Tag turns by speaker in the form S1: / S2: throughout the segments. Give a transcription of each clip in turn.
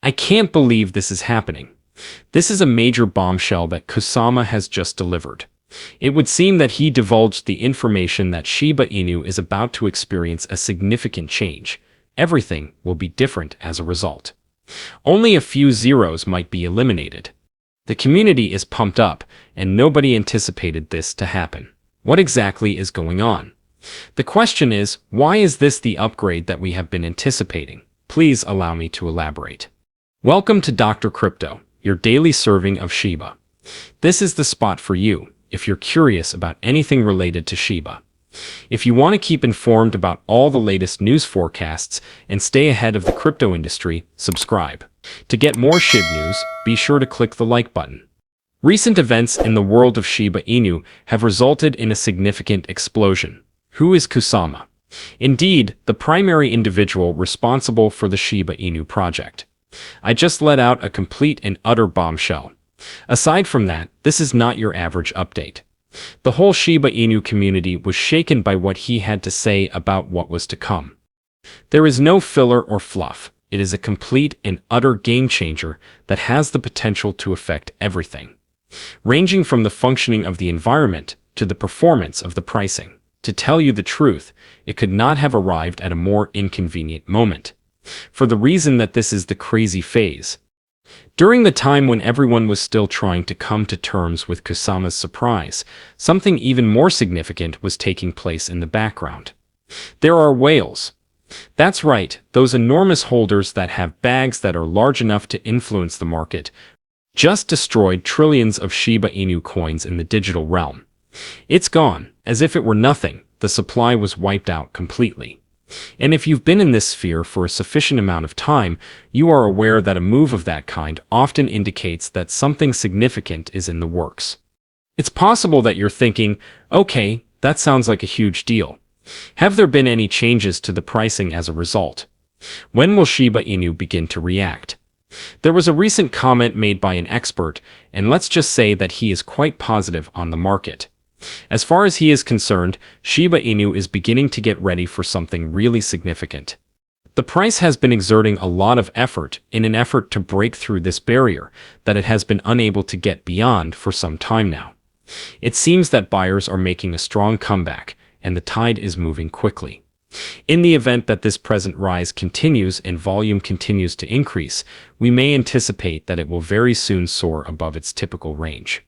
S1: I can't believe this is happening. This is a major bombshell that Kusama has just delivered. It would seem that he divulged the information that Shiba Inu is about to experience a significant change. Everything will be different as a result. Only a few zeros might be eliminated. The community is pumped up, and nobody anticipated this to happen. What exactly is going on? The question is, why is this the upgrade that we have been anticipating? Please allow me to elaborate. Welcome to Dr. Crypto, your daily serving of Shiba. This is the spot for you if you're curious about anything related to Shiba. If you want to keep informed about all the latest news forecasts and stay ahead of the crypto industry, subscribe. To get more Shib news, be sure to click the like button. Recent events in the world of Shiba Inu have resulted in a significant explosion. Who is Kusama? Indeed, the primary individual responsible for the Shiba Inu project. I just let out a complete and utter bombshell. Aside from that, this is not your average update. The whole Shiba Inu community was shaken by what he had to say about what was to come. There is no filler or fluff. It is a complete and utter game changer that has the potential to affect everything, ranging from the functioning of the environment to the performance of the pricing. To tell you the truth, it could not have arrived at a more inconvenient moment, for the reason that this is the crazy phase. During the time when everyone was still trying to come to terms with Kusama's surprise, something even more significant was taking place in the background. There are whales. That's right, those enormous holders that have bags that are large enough to influence the market, just destroyed trillions of Shiba Inu coins in the digital realm. It's gone, as if it were nothing. The supply was wiped out completely. And if you've been in this sphere for a sufficient amount of time, you are aware that a move of that kind often indicates that something significant is in the works. It's possible that you're thinking, okay, that sounds like a huge deal. Have there been any changes to the pricing as a result? When will Shiba Inu begin to react? There was a recent comment made by an expert, and let's just say that he is quite positive on the market. As far as he is concerned, Shiba Inu is beginning to get ready for something really significant. The price has been exerting a lot of effort in an effort to break through this barrier that it has been unable to get beyond for some time now. It seems that buyers are making a strong comeback, and the tide is moving quickly. In the event that this present rise continues and volume continues to increase, we may anticipate that it will very soon soar above its typical range,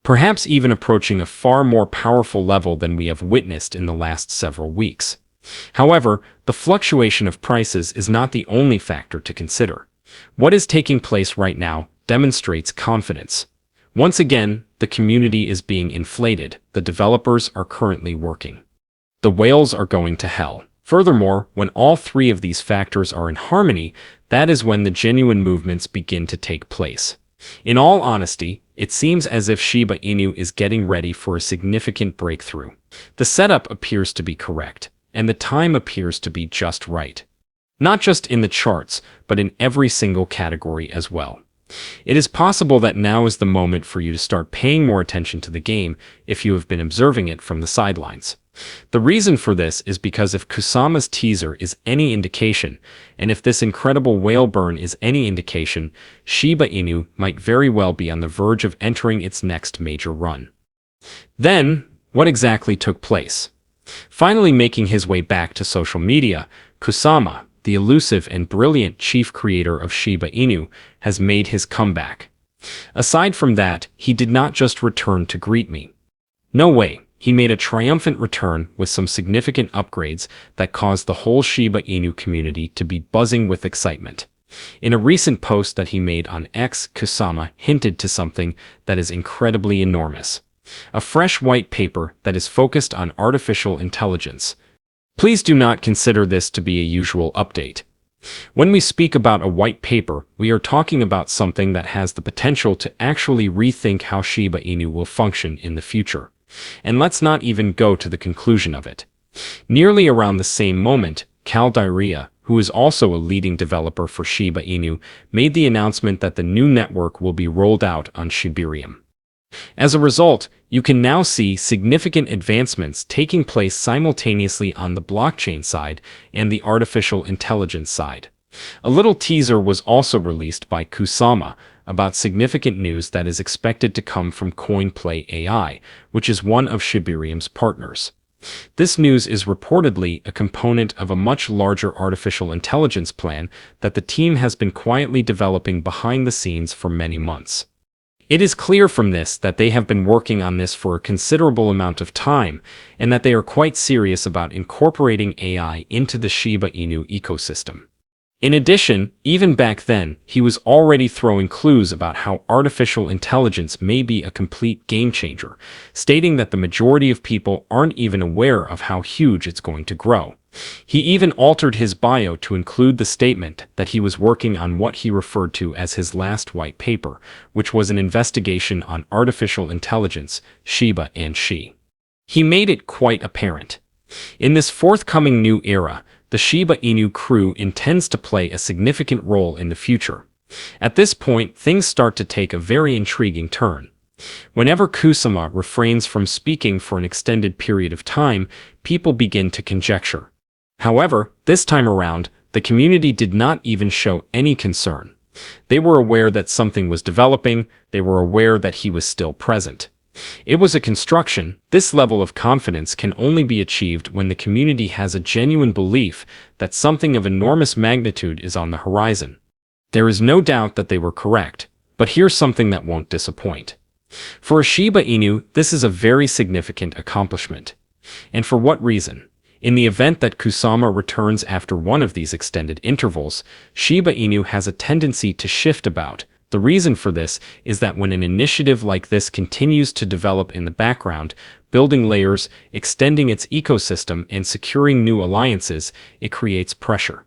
S1: perhaps even approaching a far more powerful level than we have witnessed in the last several weeks. However, the fluctuation of prices is not the only factor to consider. What is taking place right now demonstrates confidence. Once again, the community is being inflated. The developers are currently working. The whales are going to hell. Furthermore, when all three of these factors are in harmony, that is when the genuine movements begin to take place. In all honesty, it seems as if Shiba Inu is getting ready for a significant breakthrough. The setup appears to be correct, and the time appears to be just right. Not just in the charts, but in every single category as well. It is possible that now is the moment for you to start paying more attention to the game if you have been observing it from the sidelines. The reason for this is because if Kusama's teaser is any indication, and if this incredible whale burn is any indication, Shiba Inu might very well be on the verge of entering its next major run. Then, what exactly took place? Finally making his way back to social media, Kusama, the elusive and brilliant chief creator of Shiba Inu, has made his comeback. Aside from that, he did not just return to greet me. No way. He made a triumphant return with some significant upgrades that caused the whole Shiba Inu community to be buzzing with excitement. In a recent post that he made on X, Kusama hinted to something that is incredibly enormous. A fresh white paper that is focused on artificial intelligence. Please do not consider this to be a usual update. When we speak about a white paper, we are talking about something that has the potential to actually rethink how Shiba Inu will function in the future. And let's not even go to the conclusion of it. Nearly around the same moment, Caldiria, who is also a leading developer for Shiba Inu, made the announcement that the new network will be rolled out on Shibarium. As a result, you can now see significant advancements taking place simultaneously on the blockchain side and the artificial intelligence side. A little teaser was also released by Kusama about significant news that is expected to come from CoinPlay AI, which is one of Shibarium's partners. This news is reportedly a component of a much larger artificial intelligence plan that the team has been quietly developing behind the scenes for many months. It is clear from this that they have been working on this for a considerable amount of time, and that they are quite serious about incorporating AI into the Shiba Inu ecosystem. In addition, even back then, he was already throwing clues about how artificial intelligence may be a complete game changer, stating that the majority of people aren't even aware of how huge it's going to grow. He even altered his bio to include the statement that he was working on what he referred to as his last white paper, which was an investigation on artificial intelligence, Shiba and Shi. He made it quite apparent. In this forthcoming new era, the Shiba Inu crew intends to play a significant role in the future. At this point, things start to take a very intriguing turn. Whenever Kusama refrains from speaking for an extended period of time, people begin to conjecture. However, this time around, the community did not even show any concern. They were aware that something was developing, they were aware that he was still present. It was a construction. This level of confidence can only be achieved when the community has a genuine belief that something of enormous magnitude is on the horizon. There is no doubt that they were correct, but here's something that won't disappoint. For a Shiba Inu, this is a very significant accomplishment. And for what reason? In the event that Kusama returns after one of these extended intervals, Shiba Inu has a tendency to shift about. The reason for this is that when an initiative like this continues to develop in the background, building layers, extending its ecosystem, and securing new alliances, it creates pressure.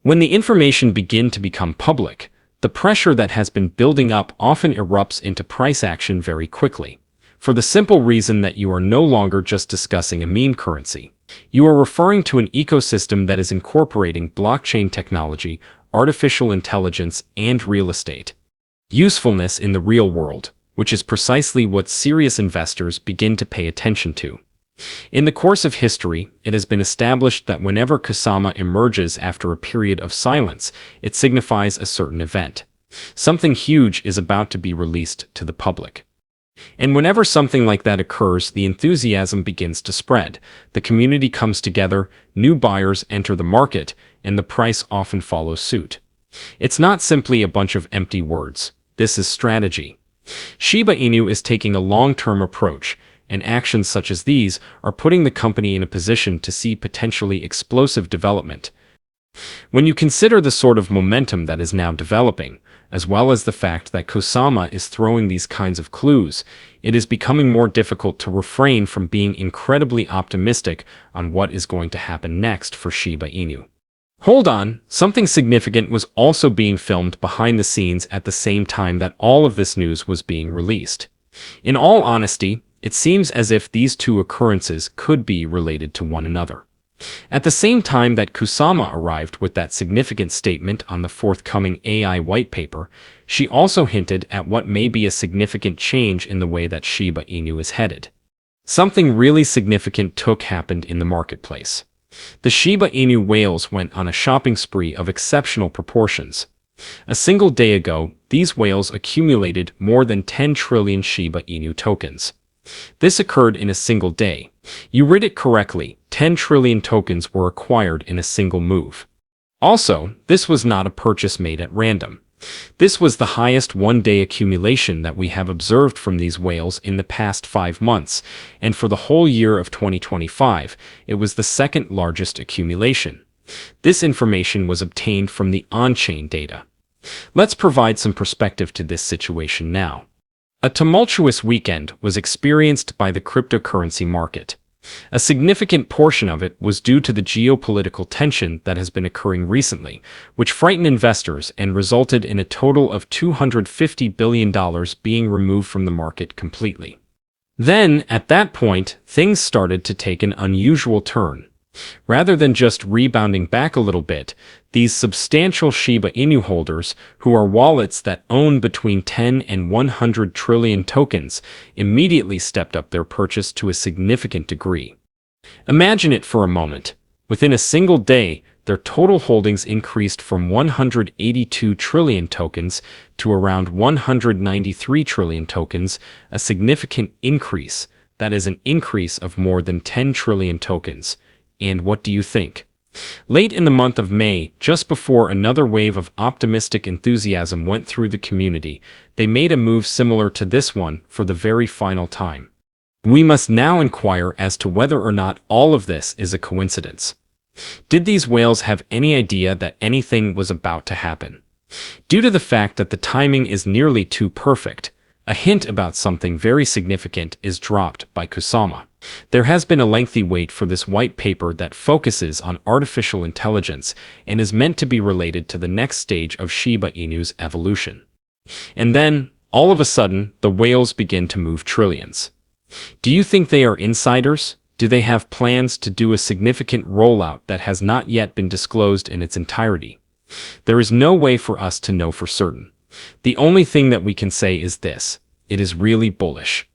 S1: When the information begins to become public, the pressure that has been building up often erupts into price action very quickly. For the simple reason that you are no longer just discussing a meme currency. You are referring to an ecosystem that is incorporating blockchain technology, artificial intelligence, and real estate. Usefulness in the real world, which is precisely what serious investors begin to pay attention to. In the course of history, it has been established that whenever Kusama emerges after a period of silence, it signifies a certain event. Something huge is about to be released to the public. And whenever something like that occurs, the enthusiasm begins to spread. The community comes together, new buyers enter the market, and the price often follows suit. It's not simply a bunch of empty words. This is strategy. Shiba Inu is taking a long-term approach, and actions such as these are putting the company in a position to see potentially explosive development. When you consider the sort of momentum that is now developing, as well as the fact that Kusama is throwing these kinds of clues, it is becoming more difficult to refrain from being incredibly optimistic on what is going to happen next for Shiba Inu. Hold on, something significant was also being filmed behind the scenes at the same time that all of this news was being released. In all honesty, it seems as if these two occurrences could be related to one another. At the same time that Kusama arrived with that significant statement on the forthcoming AI white paper, she also hinted at what may be a significant change in the way that Shiba Inu is headed. Something really significant happened in the marketplace. The Shiba Inu whales went on a shopping spree of exceptional proportions. A single day ago, these whales accumulated more than 10 trillion Shiba Inu tokens. This occurred in a single day. You read it correctly, 10 trillion tokens were acquired in a single move. Also, this was not a purchase made at random. This was the highest one-day accumulation that we have observed from these whales in the past 5 months, and for the whole year of 2025, it was the second largest accumulation. This information was obtained from the on-chain data. Let's provide some perspective to this situation now. A tumultuous weekend was experienced by the cryptocurrency market. A significant portion of it was due to the geopolitical tension that has been occurring recently, which frightened investors and resulted in a total of $250 billion being removed from the market completely. Then, at that point, things started to take an unusual turn. Rather than just rebounding back a little bit, these substantial Shiba Inu holders, who are wallets that own between 10 and 100 trillion tokens, immediately stepped up their purchase to a significant degree. Imagine it for a moment. Within a single day, their total holdings increased from 182 trillion tokens to around 193 trillion tokens, a significant increase. That is an increase of more than 10 trillion tokens. And what do you think? Late in the month of May, just before another wave of optimistic enthusiasm went through the community, they made a move similar to this one for the very final time. We must now inquire as to whether or not all of this is a coincidence. Did these whales have any idea that anything was about to happen? Due to the fact that the timing is nearly too perfect, a hint about something very significant is dropped by Kusama. There has been a lengthy wait for this white paper that focuses on artificial intelligence and is meant to be related to the next stage of Shiba Inu's evolution. And then, all of a sudden, the whales begin to move trillions. Do you think they are insiders? Do they have plans to do a significant rollout that has not yet been disclosed in its entirety? There is no way for us to know for certain. The only thing that we can say is this: it is really bullish.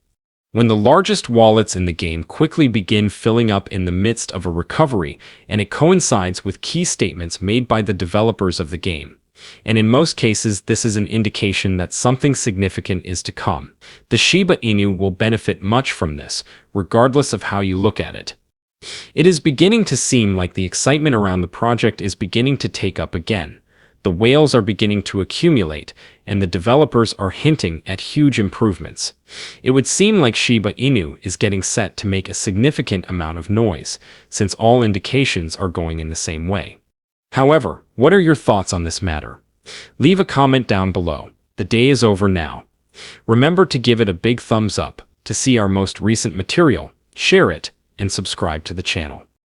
S1: When the largest wallets in the game quickly begin filling up in the midst of a recovery, and it coincides with key statements made by the developers of the game, and in most cases this is an indication that something significant is to come, the Shiba Inu will benefit much from this, regardless of how you look at it. It is beginning to seem like the excitement around the project is beginning to take up again. The whales are beginning to accumulate, and the developers are hinting at huge improvements. It would seem like Shiba Inu is getting set to make a significant amount of noise, since all indications are going in the same way. However, what are your thoughts on this matter? Leave a comment down below. The day is over now. Remember to give it a big thumbs up, to see our most recent material, share it, and subscribe to the channel.